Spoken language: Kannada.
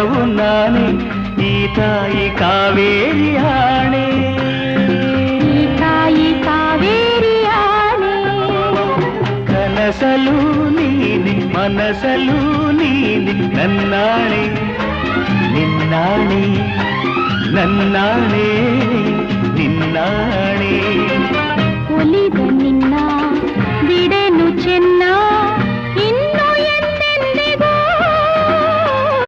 ಎಲ್ಲವೂ ನಾನೇ ಈ ತಾಯಿ ಕಾವೇರಿ ಆಣೆ ಈ ತಾಯಿ ಕಾವೇರಿ ಆಣೆ ಕನಸಲು ನೀನೆ ಮನಸಲು ನೀನೆ ನನ್ನಾಣೆ ನಿನ್ನಾಣೆ ನನ್ನಾಣೆ ನಿನ್ನಾಣೆ